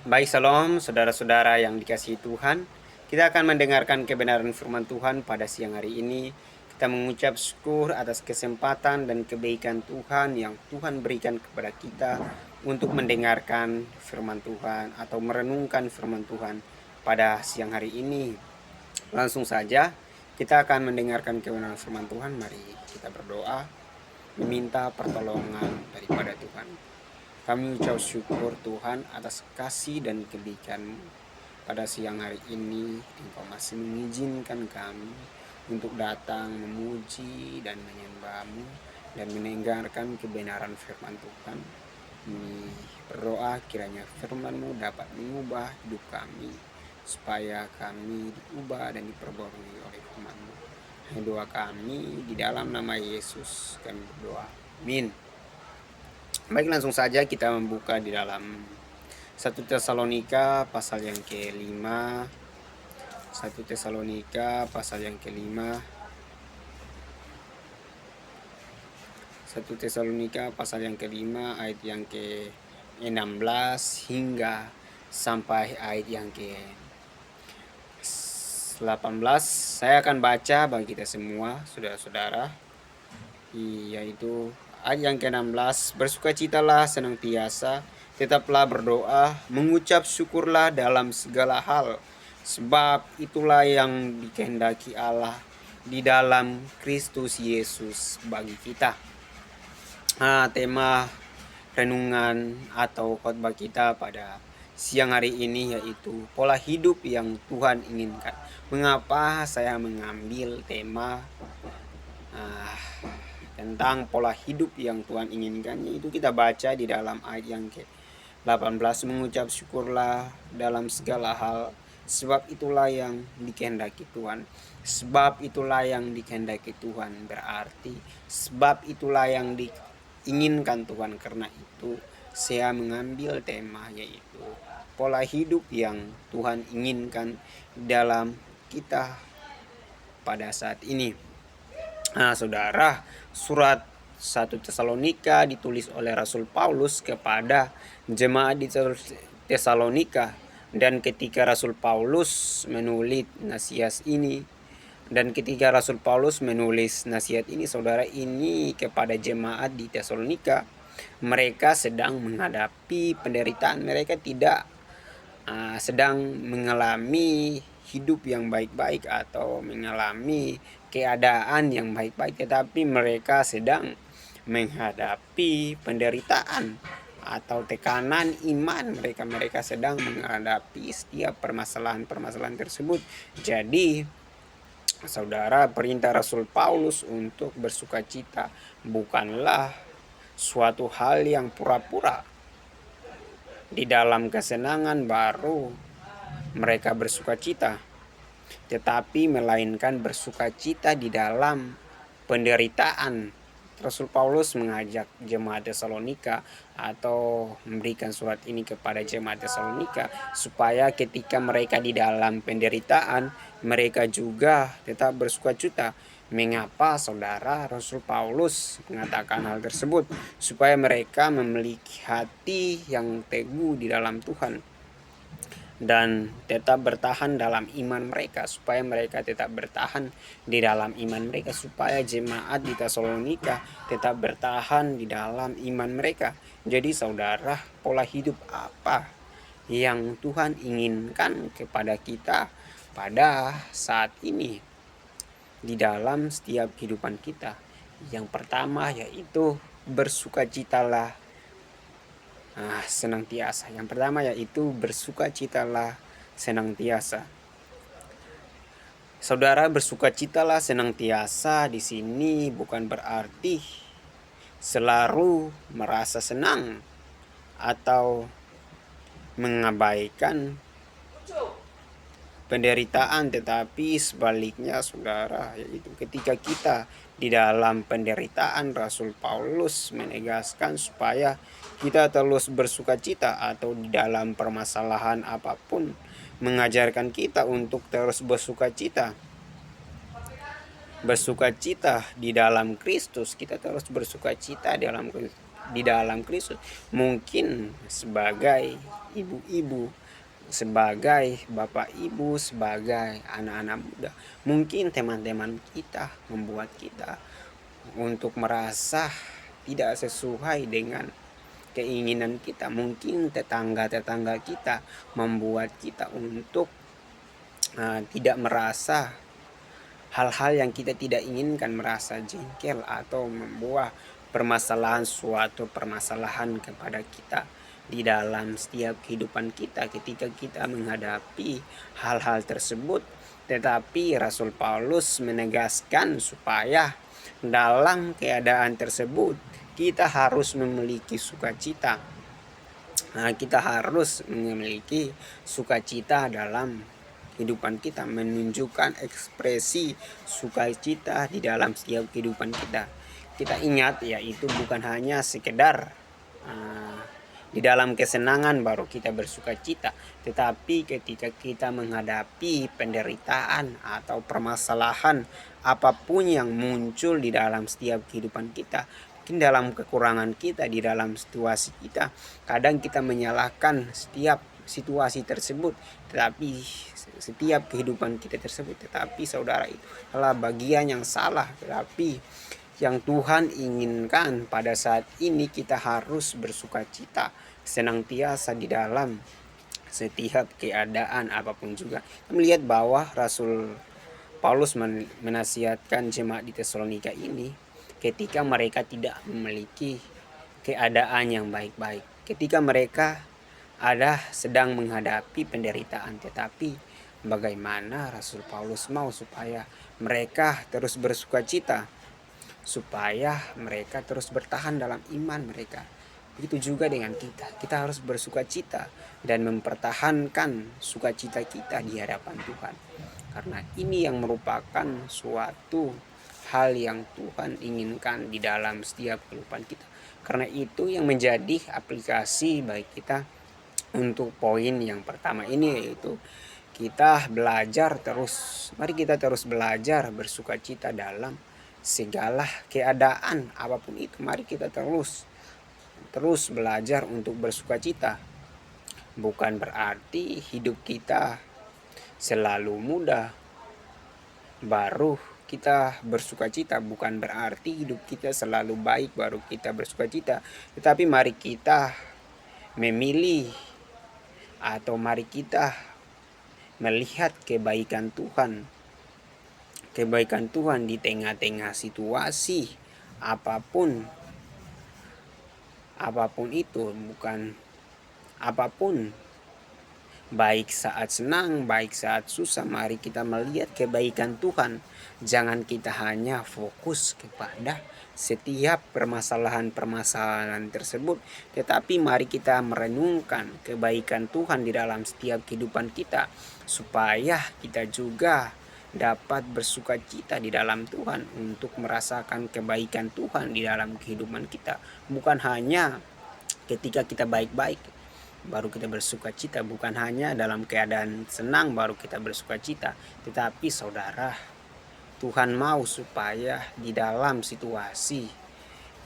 Baik, salam saudara-saudara yang dikasihi Tuhan. Kita akan mendengarkan kebenaran firman Tuhan pada siang hari ini. Kita mengucap syukur atas kesempatan dan kebaikan Tuhan yang Tuhan berikan kepada kita untuk mendengarkan firman Tuhan atau merenungkan firman Tuhan pada siang hari ini. Langsung saja kita akan mendengarkan kebenaran firman Tuhan. Mari kita berdoa, meminta pertolongan daripada Tuhan. Kami ucap syukur Tuhan atas kasih dan kebaikan-Mu. Pada siang hari ini, Engkau masih mengizinkan kami untuk datang memuji dan menyembah-Mu dan mendengarkan kebenaran firman Tuhan. Kami berdoa kiranya firman-Mu dapat mengubah hidup kami, supaya kami diubah dan diperbarui oleh firman-Mu. Doa kami di dalam nama Yesus kami berdoa. Amin. Baik, langsung saja kita membuka di dalam 1 Tesalonika pasal yang ke-5. 1 Tesalonika pasal yang ke-5. 1 Tesalonika pasal yang ke-5 ayat yang ke-16 hingga sampai ayat yang ke-18. Saya akan baca bagi kita semua, saudara-saudara, yaitu ayat yang ke-16. Bersukacitalah senantiasa, tetaplah berdoa, mengucap syukurlah dalam segala hal, sebab itulah yang dikehendaki Allah di dalam Kristus Yesus bagi kita. Tema renungan atau khotbah kita pada siang hari ini yaitu pola hidup yang Tuhan inginkan. Mengapa saya mengambil tema tentang pola hidup yang Tuhan inginkan? Itu kita baca di dalam ayat yang ke-18, mengucap syukurlah dalam segala hal, sebab itulah yang dikehendaki Tuhan. Sebab itulah yang dikehendaki Tuhan berarti sebab itulah yang diinginkan Tuhan. Karena itu saya mengambil tema yaitu pola hidup yang Tuhan inginkan dalam kita pada saat ini. Saudara, surat 1 Tesalonika ditulis oleh Rasul Paulus kepada jemaat di Tesalonika. Dan ketika Rasul Paulus menulis nasihat ini, saudara, ini kepada jemaat di Tesalonika, mereka sedang menghadapi penderitaan. Mereka tidak sedang mengalami hidup yang baik-baik atau mengalami keadaan yang baik-baik, tetapi mereka sedang menghadapi penderitaan atau tekanan iman. Mereka sedang menghadapi setiap permasalahan tersebut. Jadi, saudara, perintah Rasul Paulus untuk bersukacita bukanlah suatu hal yang pura-pura. Di dalam kesenangan baru mereka bersukacita, tetapi melainkan bersukacita di dalam penderitaan. Rasul Paulus mengajak jemaat Tesalonika atau memberikan surat ini kepada jemaat Tesalonika supaya ketika mereka di dalam penderitaan, mereka juga tetap bersukacita. Mengapa, saudara, Rasul Paulus mengatakan hal tersebut? Supaya mereka memiliki hati yang teguh di dalam Tuhan dan tetap bertahan dalam iman mereka, supaya mereka tetap bertahan di dalam iman mereka, supaya jemaat di Tesalonika tetap bertahan di dalam iman mereka. Jadi, saudara, pola hidup apa yang Tuhan inginkan kepada kita pada saat ini di dalam setiap kehidupan kita? Yang pertama yaitu bersukacitalah senantiasa. Yang pertama yaitu bersukacitalah senantiasa. Saudara, bersukacitalah senantiasa di sini bukan berarti selalu merasa senang atau mengabaikan penderitaan, tetapi sebaliknya, saudara, yaitu ketika kita di dalam penderitaan, Rasul Paulus menegaskan supaya kita terus bersukacita, atau di dalam permasalahan apapun mengajarkan kita untuk terus bersukacita. Bersukacita di dalam Kristus, kita terus bersukacita di dalam Kristus. di dalam Kristus. Mungkin sebagai ibu-ibu, sebagai bapak ibu, sebagai anak-anak muda, mungkin teman-teman kita membuat kita untuk merasa tidak sesuai dengan keinginan kita. Mungkin tetangga-tetangga kita membuat kita untuk tidak merasa hal-hal yang kita tidak inginkan, merasa jengkel atau membuat suatu permasalahan kepada kita di dalam setiap kehidupan kita ketika kita menghadapi hal-hal tersebut. Tetapi Rasul Paulus menegaskan supaya dalam keadaan tersebut kita harus memiliki sukacita. Kita harus memiliki sukacita dalam kehidupan kita, menunjukkan ekspresi sukacita di dalam setiap kehidupan kita. Kita ingat ya, itu bukan hanya sekedar di dalam kesenangan baru kita bersukacita, tetapi ketika kita menghadapi penderitaan atau permasalahan apapun yang muncul di dalam setiap kehidupan kita, mungkin dalam kekurangan kita, di dalam situasi kita, kadang kita menyalahkan setiap situasi tersebut, tetapi setiap kehidupan kita tersebut, tetapi saudara, itu adalah bagian yang salah. Tetapi yang Tuhan inginkan pada saat ini, kita harus bersukacita senantiasa di dalam setiap keadaan apapun juga. Kita melihat bahwa Rasul Paulus menasihatkan jemaat di Tesalonika ini ketika mereka tidak memiliki keadaan yang baik-baik, ketika mereka sedang menghadapi penderitaan, tetapi bagaimana Rasul Paulus mau supaya mereka terus bersukacita, supaya mereka terus bertahan dalam iman mereka. Begitu juga dengan kita. Kita harus bersukacita dan mempertahankan sukacita kita di hadapan Tuhan. Karena ini yang merupakan suatu hal yang Tuhan inginkan di dalam setiap kehidupan kita. Karena itu yang menjadi aplikasi bagi kita untuk poin yang pertama ini, yaitu kita belajar terus. Mari kita terus belajar bersukacita dalam segala keadaan apapun itu. Mari kita terus belajar untuk bersukacita. Bukan berarti hidup kita selalu mudah baru kita bersukacita, bukan berarti hidup kita selalu baik baru kita bersukacita. Tetapi mari kita memilih, atau mari kita melihat kebaikan Tuhan di tengah-tengah situasi apapun itu, bukan apapun, baik saat senang, baik saat susah. Mari kita melihat kebaikan Tuhan. Jangan kita hanya fokus kepada setiap permasalahan tersebut, tetapi mari kita merenungkan kebaikan Tuhan di dalam setiap kehidupan kita, supaya kita juga dapat bersukacita di dalam Tuhan untuk merasakan kebaikan Tuhan di dalam kehidupan kita. Bukan hanya ketika kita baik-baik baru kita bersukacita, bukan hanya dalam keadaan senang baru kita bersukacita, tetapi saudara, Tuhan mau supaya di dalam situasi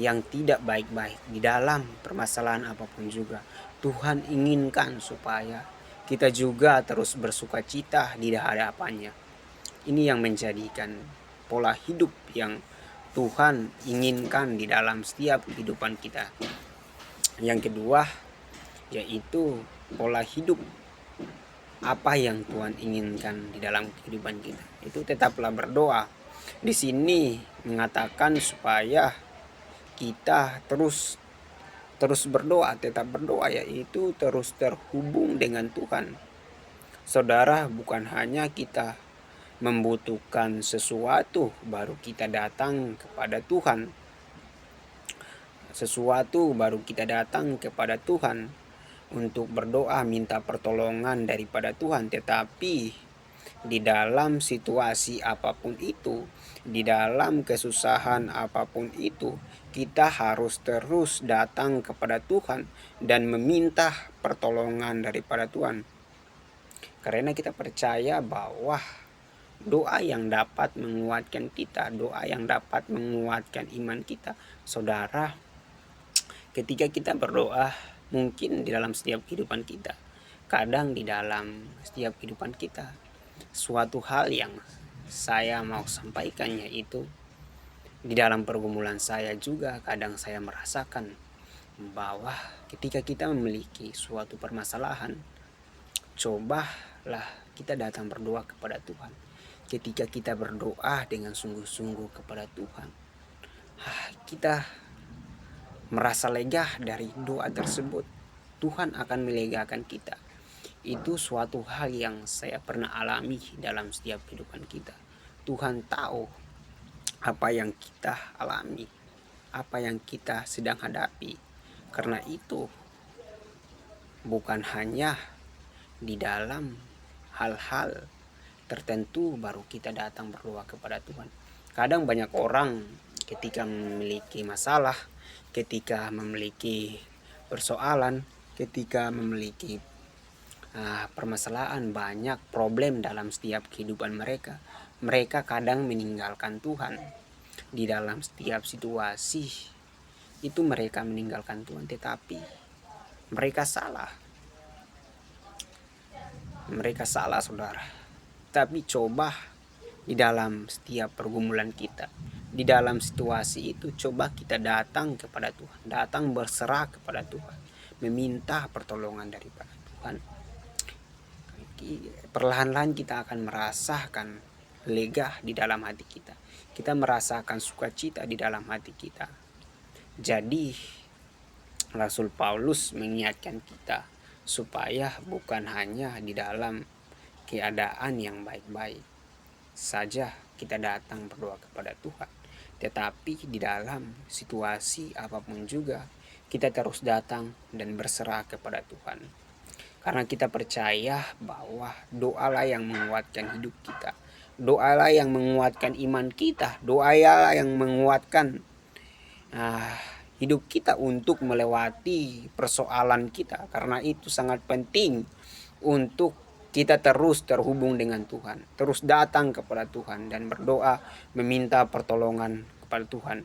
yang tidak baik-baik, di dalam permasalahan apapun juga, Tuhan inginkan supaya kita juga terus bersukacita di hadapannya. Ini yang menjadikan pola hidup yang Tuhan inginkan di dalam setiap kehidupan kita. Yang kedua, yaitu pola hidup apa yang Tuhan inginkan di dalam kehidupan kita. Itu tetaplah berdoa. Di sini mengatakan supaya kita terus berdoa, tetap berdoa, yaitu terus terhubung dengan Tuhan. Saudara, bukan hanya kita membutuhkan sesuatu baru kita datang kepada Tuhan. Sesuatu baru kita datang kepada Tuhan untuk berdoa minta pertolongan daripada Tuhan, tetapi di dalam situasi apapun itu, di dalam kesusahan apapun itu, kita harus terus datang kepada Tuhan dan meminta pertolongan daripada Tuhan. Karena kita percaya bahwa doa yang dapat menguatkan kita, doa yang dapat menguatkan iman kita, saudara, ketika kita berdoa, mungkin di dalam setiap kehidupan kita, kadang di dalam setiap kehidupan kita, suatu hal yang saya mau sampaikan yaitu di dalam pergumulan saya juga kadang saya merasakan bahwa ketika kita memiliki suatu permasalahan, cobalah kita datang berdoa kepada Tuhan. Ketika kita berdoa dengan sungguh-sungguh kepada Tuhan, kita merasa lega dari doa tersebut. Tuhan akan melegakan kita. Itu suatu hal yang saya pernah alami dalam setiap kehidupan kita. Tuhan tahu apa yang kita alami, apa yang kita sedang hadapi. Karena itu bukan hanya di dalam hal-hal tertentu baru kita datang berdoa kepada Tuhan. Kadang banyak orang ketika memiliki masalah, ketika memiliki persoalan, ketika memiliki permasalahan, banyak problem dalam setiap kehidupan mereka, mereka kadang meninggalkan Tuhan. Di dalam setiap situasi itu mereka meninggalkan Tuhan, tetapi mereka salah. Mereka salah, saudara. Tapi coba di dalam setiap pergumulan kita, di dalam situasi itu, coba kita datang kepada Tuhan, datang berserah kepada Tuhan, meminta pertolongan daripada Tuhan. Perlahan-lahan kita akan merasakan lega di dalam hati kita. Kita merasakan sukacita di dalam hati kita. Jadi Rasul Paulus mengingatkan kita supaya bukan hanya di dalam keadaan yang baik-baik saja kita datang berdoa kepada Tuhan, tetapi di dalam situasi apapun juga kita terus datang dan berserah kepada Tuhan. Karena kita percaya bahwa doalah yang menguatkan hidup kita, doalah yang menguatkan iman kita, doalah yang menguatkan hidup kita untuk melewati persoalan kita. Karena itu sangat penting untuk kita terus terhubung dengan Tuhan, terus datang kepada Tuhan dan berdoa meminta pertolongan kepada Tuhan.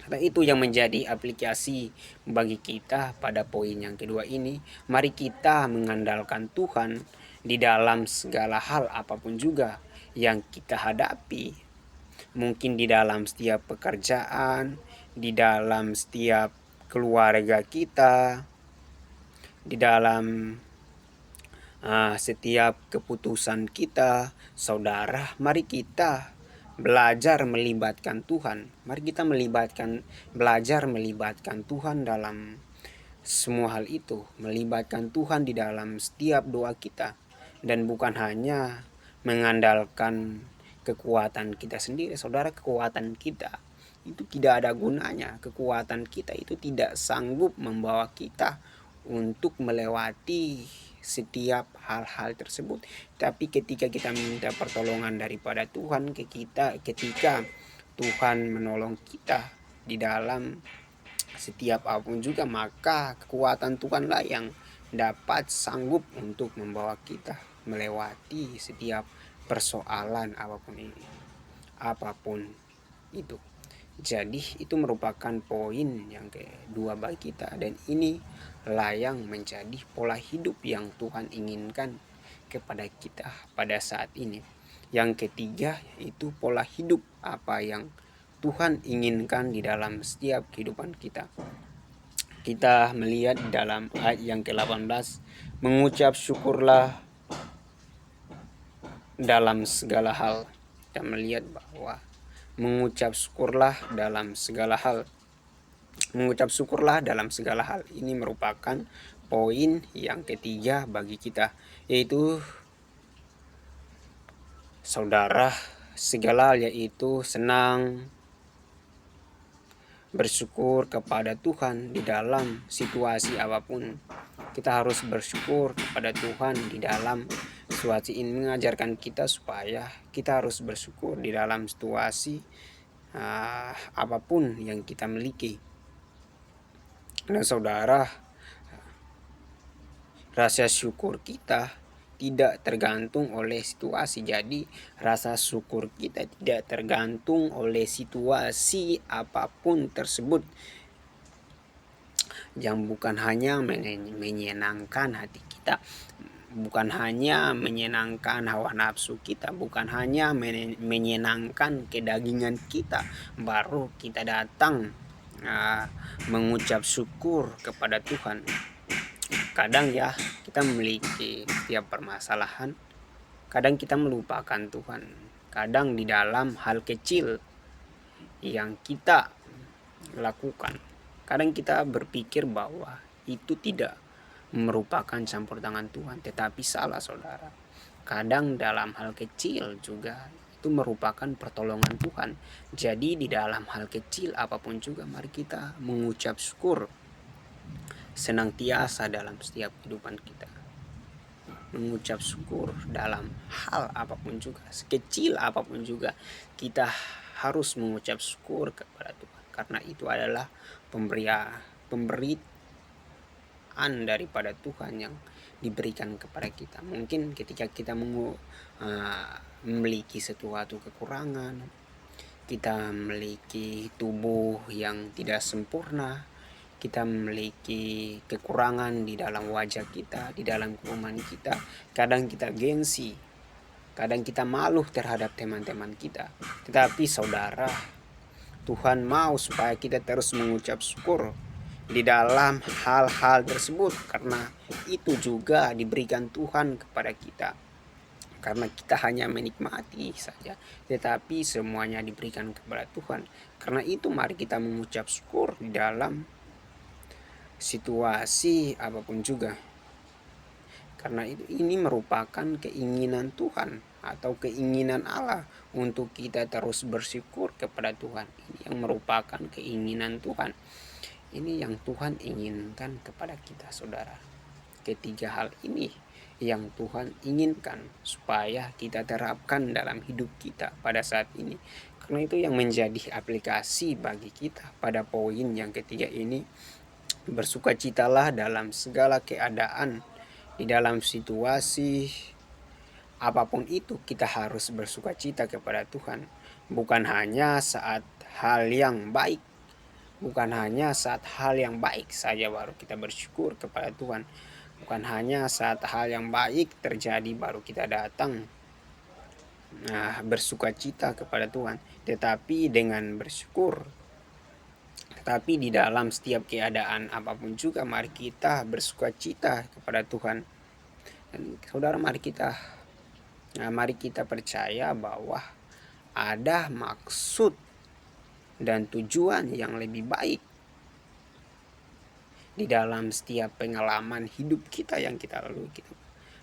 Karena itu yang menjadi aplikasi bagi kita pada poin yang kedua ini. Mari kita mengandalkan Tuhan di dalam segala hal apapun juga yang kita hadapi. Mungkin di dalam setiap pekerjaan, di dalam setiap keluarga kita, di dalam setiap keputusan kita. Saudara, mari kita belajar melibatkan Tuhan. Mari kita belajar melibatkan Tuhan dalam semua hal itu, melibatkan Tuhan di dalam setiap doa kita, dan bukan hanya mengandalkan kekuatan kita sendiri. Saudara, kekuatan kita itu tidak ada gunanya. Kekuatan kita itu tidak sanggup membawa kita untuk melewati setiap hal-hal tersebut. Tapi ketika kita minta pertolongan daripada Tuhan ke kita, ketika Tuhan menolong kita di dalam setiap apapun juga, maka kekuatan Tuhanlah yang dapat sanggup untuk membawa kita melewati setiap persoalan apapun itu. Jadi itu merupakan poin yang kedua bagi kita, dan ini yang menjadi pola hidup yang Tuhan inginkan kepada kita pada saat ini. Yang ketiga yaitu pola hidup apa yang Tuhan inginkan di dalam setiap kehidupan kita. Kita melihat dalam ayat yang ke-18, mengucap syukurlah dalam segala hal. Kita melihat bahwa mengucap syukurlah dalam segala hal. Mengucap syukurlah dalam segala hal ini merupakan poin yang ketiga bagi kita, yaitu saudara, segala hal yaitu senang, bersyukur kepada Tuhan di dalam situasi apapun. Kita harus bersyukur kepada Tuhan di dalam situasi ini, mengajarkan kita supaya kita harus bersyukur di dalam situasi apapun yang kita miliki. Dan saudara, rasa syukur kita tidak tergantung oleh situasi. Jadi rasa syukur kita tidak tergantung oleh situasi apapun tersebut. yang bukan hanya menyenangkan hati kita, bukan hanya menyenangkan hawa nafsu kita, bukan hanya menyenangkan kedagingan kita, baru kita datang mengucap syukur kepada Tuhan. Kadang ya kita memiliki setiap permasalahan, kadang kita melupakan Tuhan, kadang di dalam hal kecil yang kita lakukan, kadang kita berpikir bahwa itu tidak merupakan campur tangan Tuhan, tetapi salah saudara. Kadang dalam hal kecil juga itu merupakan pertolongan Tuhan. Jadi di dalam hal kecil apapun juga mari kita mengucap syukur senantiasa dalam setiap kehidupan kita. Mengucap syukur dalam hal apapun juga, sekecil apapun juga, kita harus mengucap syukur kepada Tuhan, karena itu adalah pemberian daripada Tuhan yang diberikan kepada kita. Mungkin ketika kita memiliki sesuatu kekurangan, kita memiliki tubuh yang tidak sempurna, kita memiliki kekurangan di dalam wajah kita, di dalam kelemahan kita, kadang kita gengsi, kadang kita malu terhadap teman-teman kita. Tetapi saudara, Tuhan mau supaya kita terus mengucap syukur di dalam hal-hal tersebut, karena itu juga diberikan Tuhan kepada kita. Karena kita hanya menikmati saja, tetapi semuanya diberikan kepada Tuhan. Karena itu mari kita mengucap syukur di dalam situasi apapun juga. Karena ini merupakan keinginan Tuhan atau keinginan Allah untuk kita terus bersyukur kepada Tuhan. Ini yang merupakan keinginan Tuhan. Ini yang Tuhan inginkan kepada kita, saudara. Ketiga hal ini yang Tuhan inginkan supaya kita terapkan dalam hidup kita pada saat ini. Karena itu yang menjadi aplikasi bagi kita pada poin yang ketiga ini. Bersukacitalah dalam segala keadaan, di dalam situasi apapun itu kita harus bersukacita kepada Tuhan. Bukan hanya saat hal yang baik, bukan hanya saat hal yang baik saja baru kita bersyukur kepada Tuhan. Bukan hanya saat hal yang baik terjadi baru kita datang bersukacita kepada Tuhan, tetapi dengan bersyukur. Tetapi di dalam setiap keadaan apapun juga mari kita bersukacita kepada Tuhan. Dan saudara, mari kita percaya bahwa ada maksud dan tujuan yang lebih baik di dalam setiap pengalaman hidup kita yang kita lalui. Kita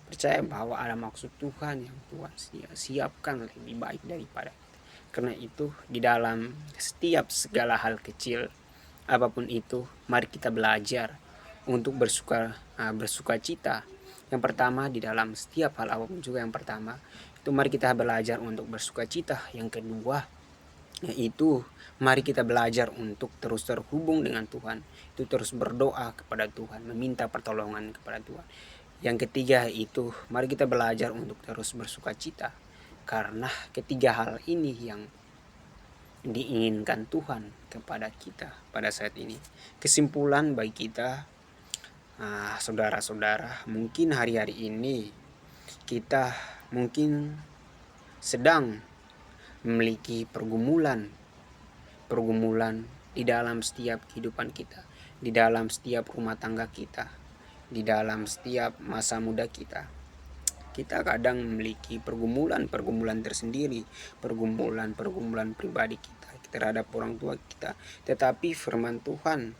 percaya bahwa ada maksud Tuhan yang Tuhan siapkan lebih baik daripada kita. Karena itu di dalam setiap segala hal kecil apapun itu, mari kita belajar untuk bersukacita. Yang pertama, di dalam setiap hal apapun juga, yang pertama itu mari kita belajar untuk bersukacita. Yang kedua, yaitu mari kita belajar untuk terus terhubung dengan Tuhan, itu terus berdoa kepada Tuhan, meminta pertolongan kepada Tuhan. Yang ketiga itu mari kita belajar untuk terus bersukacita, karena ketiga hal ini yang diinginkan Tuhan kepada kita pada saat ini. Kesimpulan bagi kita, saudara-saudara, mungkin hari-hari ini kita mungkin sedang memiliki pergumulan di dalam setiap kehidupan kita, di dalam setiap rumah tangga kita, di dalam setiap masa muda kita. Kita kadang memiliki pergumulan tersendiri, pergumulan pribadi kita terhadap orang tua kita. Tetapi firman Tuhan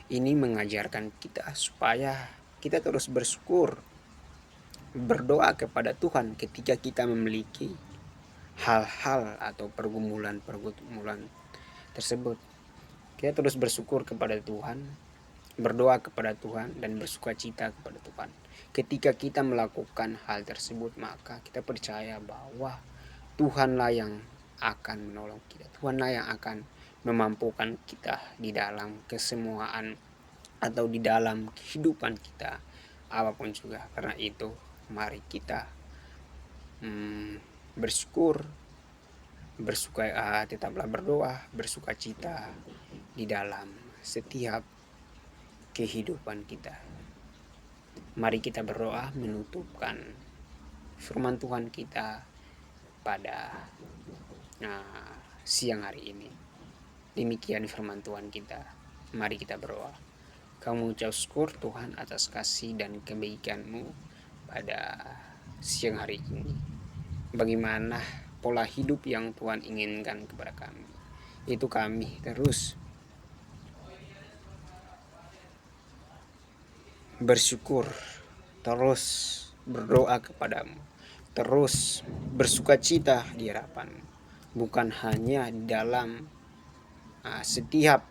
ini mengajarkan kita supaya kita terus bersyukur, berdoa kepada Tuhan ketika kita memiliki hal-hal atau pergumulan tersebut. Kita terus bersyukur kepada Tuhan, berdoa kepada Tuhan, dan bersukacita kepada Tuhan. Ketika kita melakukan hal tersebut, maka kita percaya bahwa Tuhanlah yang akan menolong kita. Tuhanlah yang akan memampukan kita di dalam kesemuaan atau di dalam kehidupan kita apapun juga. Karena itu mari kita bersyukur, tetaplah berdoa, bersukacita di dalam setiap kehidupan kita. Mari kita berdoa menutupkan firman Tuhan kita pada siang hari ini. Demikian firman Tuhan kita. Mari kita berdoa. Kamu ucap syukur Tuhan atas kasih dan kebaikan-Mu pada siang hari ini. Bagaimana pola hidup yang Tuhan inginkan kepada kami. Itu kami terus bersyukur, terus berdoa kepadamu, terus bersukacita di hadapan-Mu. Bukan hanya di dalam setiap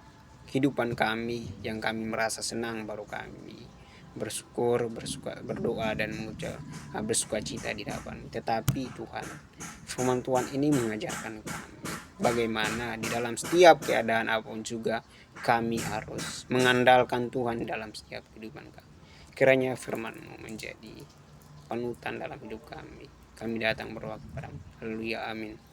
kehidupan kami yang kami merasa senang baru kami bersyukur, berdoa dan mengucap bersukacita di hadapan. Tetapi Tuhan, firman Tuhan ini mengajarkan kami bagaimana di dalam setiap keadaan apapun juga kami harus mengandalkan Tuhan dalam setiap kehidupan kami. Kiranya firman-Mu menjadi panutan dalam hidup kami. Kami datang berdoa kepadamu. Haleluya, amin.